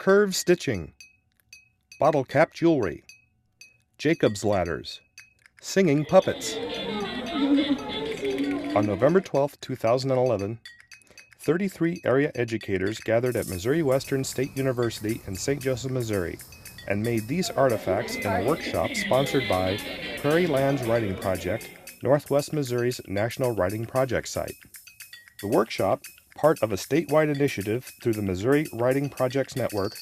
curve stitching, Bottlecap jewelry, Jacob's ladders, singing puppets. On November 12, 2011, 33 area educators gathered at Missouri Western State University in St. Joseph, Missouri, and made these artifacts in a workshop sponsored by Prairie Lands Writing Project, Northwest Missouri's National Writing Project site. The workshop, part of a statewide initiative through the Missouri Writing Projects Network,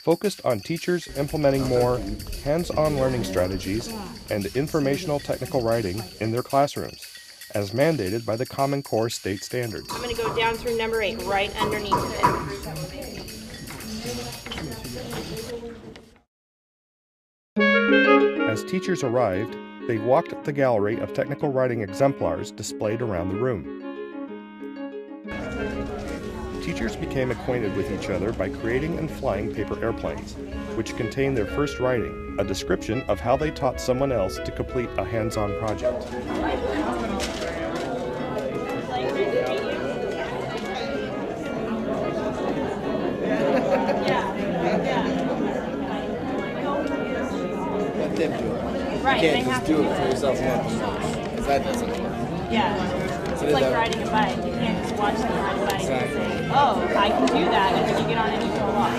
focused on teachers implementing more hands-on learning strategies and informational technical writing in their classrooms, as mandated by the Common Core state standards. I'm going to go down through number 8, right underneath it. As teachers arrived, they walked the gallery of technical writing exemplars displayed around the room. Teachers became acquainted with each other by creating and flying paper airplanes, which contained their first writing, a description of how they taught someone else to complete a hands-on project. Let them do it. Right, You can't just do it for yourself because that doesn't work. Yeah. It's like riding a bike. You can't just watch them ride a bike and say, oh, I can do that, and then you get on and you fall off.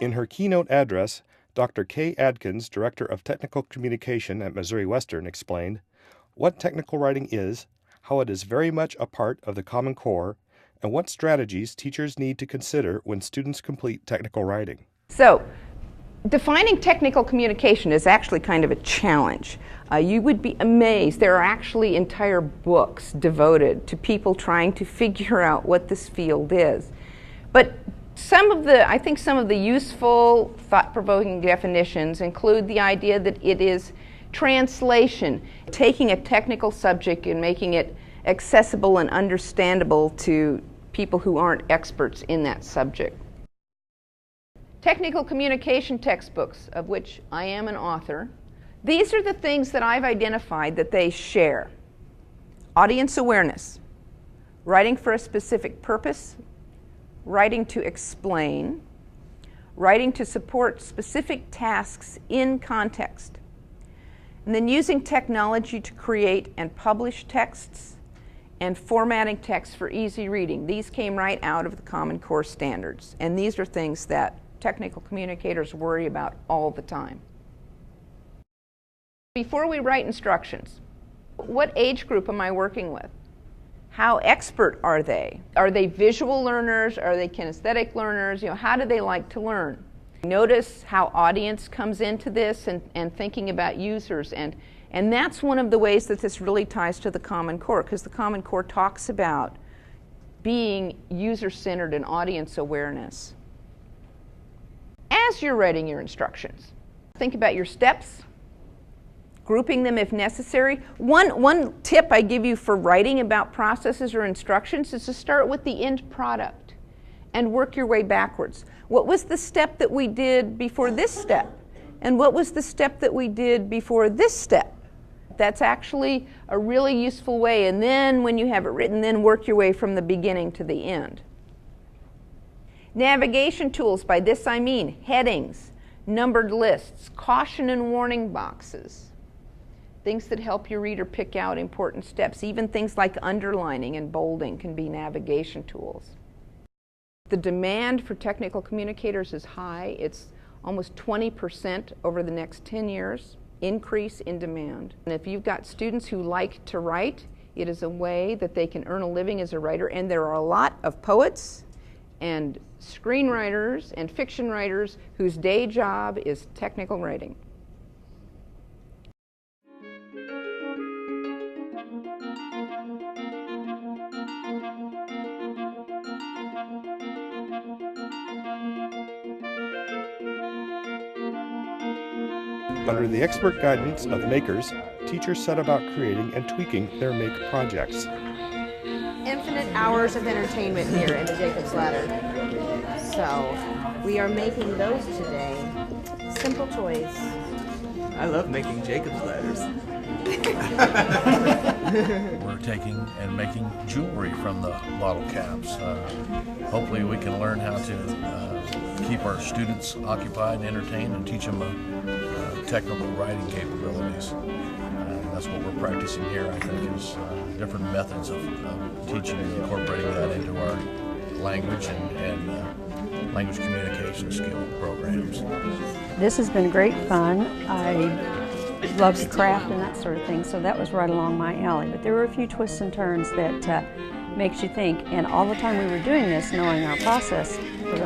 In her keynote address, Dr. Kay Adkins, Director of Technical Communication at Missouri Western, explained what technical writing is, how it is very much a part of the Common Core, and what strategies teachers need to consider when students complete technical writing. So, defining technical communication is actually kind of a challenge. You would be amazed. There are actually entire books devoted to people trying to figure out what this field is. But I think some of the useful, thought-provoking definitions include the idea that it is translation, taking a technical subject and making it accessible and understandable to people who aren't experts in that subject. Technical communication textbooks, of which I am an author, these are the things that I've identified that they share. Audience awareness, writing for a specific purpose, writing to explain, writing to support specific tasks in context, and then using technology to create and publish texts and formatting text for easy reading. These came right out of the Common Core standards, and these are things that technical communicators worry about all the time. Before we write instructions, what age group am I working with? How expert are they? Are they visual learners? Are they kinesthetic learners? How do they like to learn? Notice how audience comes into this and thinking about users, and that's one of the ways that this really ties to the Common Core, because the Common Core talks about being user-centered and audience awareness. As you're writing your instructions, think about your steps, grouping them if necessary. One tip I give you for writing about processes or instructions is to start with the end product and work your way backwards. What was the step that we did before this step? And what was the step that we did before this step? That's actually a really useful way. And then when you have it written, then work your way from the beginning to the end. Navigation tools, by this I mean headings, numbered lists, caution and warning boxes, things that help your reader pick out important steps. Even things like underlining and bolding can be navigation tools. The demand for technical communicators is high. It's almost 20% over the next 10 years, increase in demand. And if you've got students who like to write, it is a way that they can earn a living as a writer, and there are a lot of poets and screenwriters and fiction writers whose day job is technical writing. Under the expert guidance of makers, teachers set about creating and tweaking their make projects. Infinite hours of entertainment here in the Jacob's Ladder. So we are making those today. Simple toys. I love making Jacob's ladders. We're taking and making jewelry from the bottle caps. Hopefully we can learn how to keep our students occupied and entertained and teach them technical writing capabilities. That's what we're practicing here, I think, is different methods of teaching and incorporating that into our language and language communication skill programs. This has been great fun. I love to craft and that sort of thing, so that was right along my alley. But there were a few twists and turns that makes you think. And all the time we were doing this, knowing our process with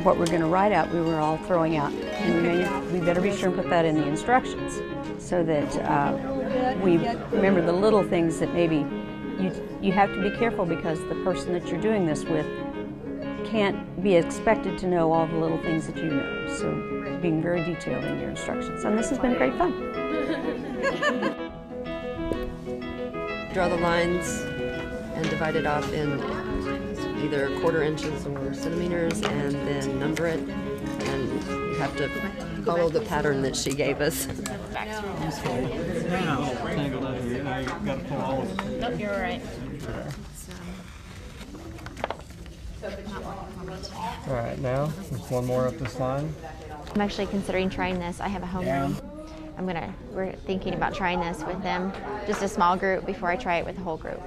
what we're going to write out, we were all throwing out. And we better be sure and put that in the instructions so that we remember the little things that maybe you have to be careful, because the person that you're doing this with can't be expected to know all the little things that you know. So being very detailed in your instructions. And this has been great fun. Draw the lines and divide it off in either quarter inches or centimeters, and then number it. And you have to follow the pattern that she gave us. Nope, you're all right. All right, now there's one more up this line. I'm actually considering trying this. I have a homeroom. We're thinking about trying this with them, just a small group, before I try it with the whole group.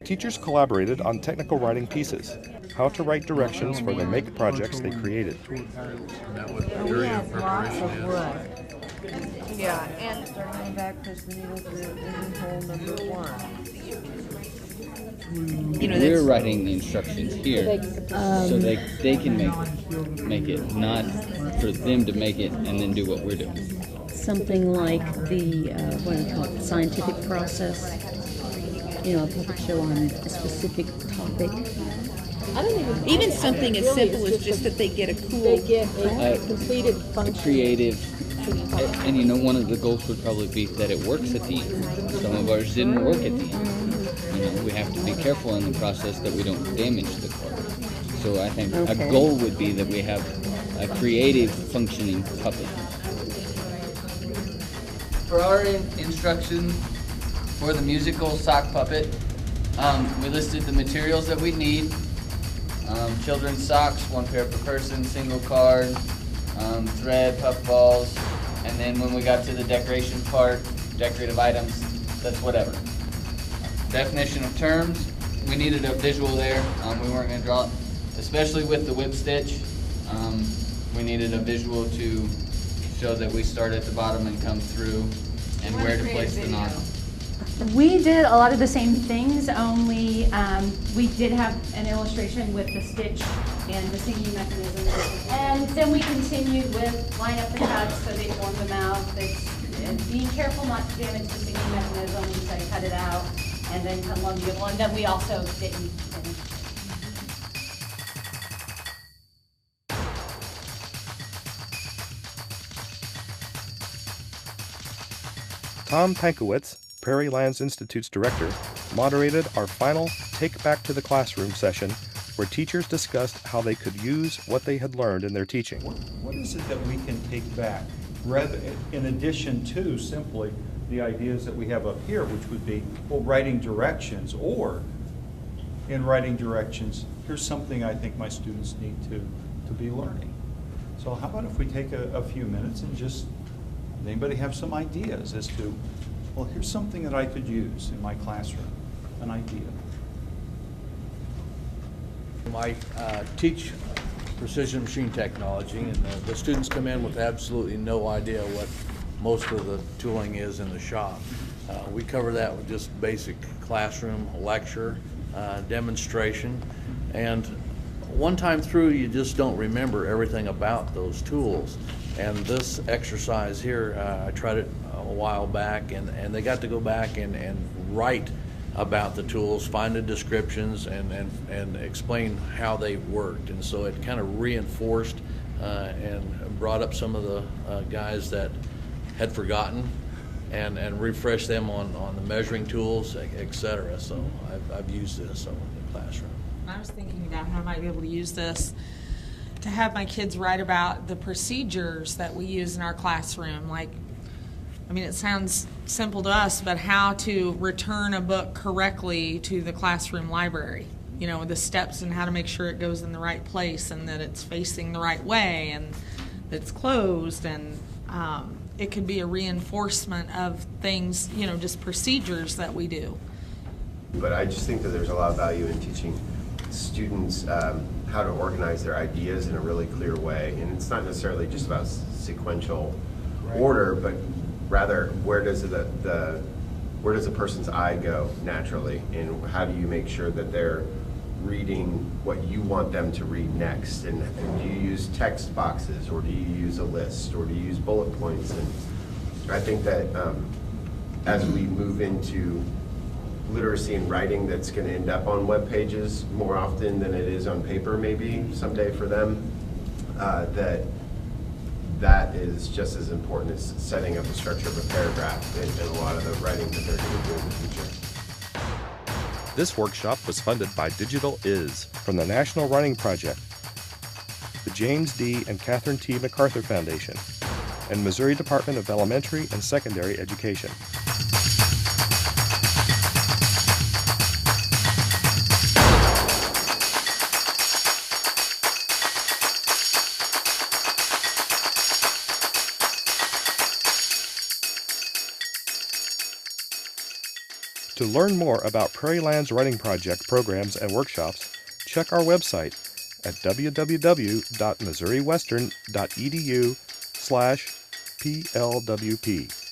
Teachers collaborated on technical writing pieces, how to write directions for the make projects they created. That was during our preparation is. Yeah, and starting back because the needle through hole number 1. We're writing the instructions here so they can make it, not for them to make it and then do what we're doing. Something like the, what do you call it, scientific process. A puppet show on a specific topic. Even something as simple as just that they get a completed function. Creative. And one of the goals would probably be that it works at the end. Some of ours didn't work at the end. We have to be careful in the process that we don't damage the card. So I think a goal would be that we have a creative functioning puppet. For our instruction for the musical sock puppet, we listed the materials that we need. Children's socks, 1 pair per person, single card, thread, puff balls, and then when we got to the decoration part, decorative items, that's whatever. Definition of terms, we needed a visual there. We weren't going to draw it, especially with the whip stitch. We needed a visual to show that we start at the bottom and come through, and where to place the knot. We did a lot of the same things, only we did have an illustration with the stitch and the singing mechanism. And then we continued with line up the cuts so they form the mouth. And being careful not to damage the singing mechanism, we said cut it out, and then come along the other one. Then we also didn't finish. Tom Pankowitz, Prairie Lands Institute's director, moderated our final Take Back to the Classroom session, where teachers discussed how they could use what they had learned in their teaching. What is it that we can take back, rather, in addition to simply the ideas that we have up here, which would be, well, writing directions, or in writing directions, here's something I think my students need to be learning. So how about if we take a few minutes and just, does anybody have some ideas as to, well, here's something that I could use in my classroom, an idea. I teach precision machine technology, and the students come in with absolutely no idea what most of the tooling is in the shop. We cover that with just basic classroom lecture, demonstration, and one time through you just don't remember everything about those tools. And this exercise here, I tried it a while back, and they got to go back and write about the tools, find the descriptions, and explain how they worked. And so it kind of reinforced and brought up some of the guys that had forgotten, and refreshed them on the measuring tools, etc. So I've used this in the classroom. I was thinking about how I might be able to use this to have my kids write about the procedures that we use in our classroom. Like, I mean, it sounds simple to us, but how to return a book correctly to the classroom library. You know, the steps and how to make sure it goes in the right place and that it's facing the right way and that it's closed. And it could be a reinforcement of things, you know, just procedures that we do. But I just think that there's a lot of value in teaching students how to organize their ideas in a really clear way. And it's not necessarily just about sequential order, but rather where does a person's eye go naturally, and how do you make sure that they're reading what you want them to read next? And do you use text boxes, or do you use a list, or do you use bullet points? And I think that as we move into literacy and writing that's going to end up on web pages more often than it is on paper maybe someday for them, that is just as important as setting up the structure of a paragraph in a lot of the writing that they're going to do in the future. This workshop was funded by Digital Is from the National Running Project, the James D. and Catherine T. MacArthur Foundation, and Missouri Department of Elementary and Secondary Education. To learn more about Prairie Land's Writing Project programs and workshops, check our website at www.missouriwestern.edu/PLWP.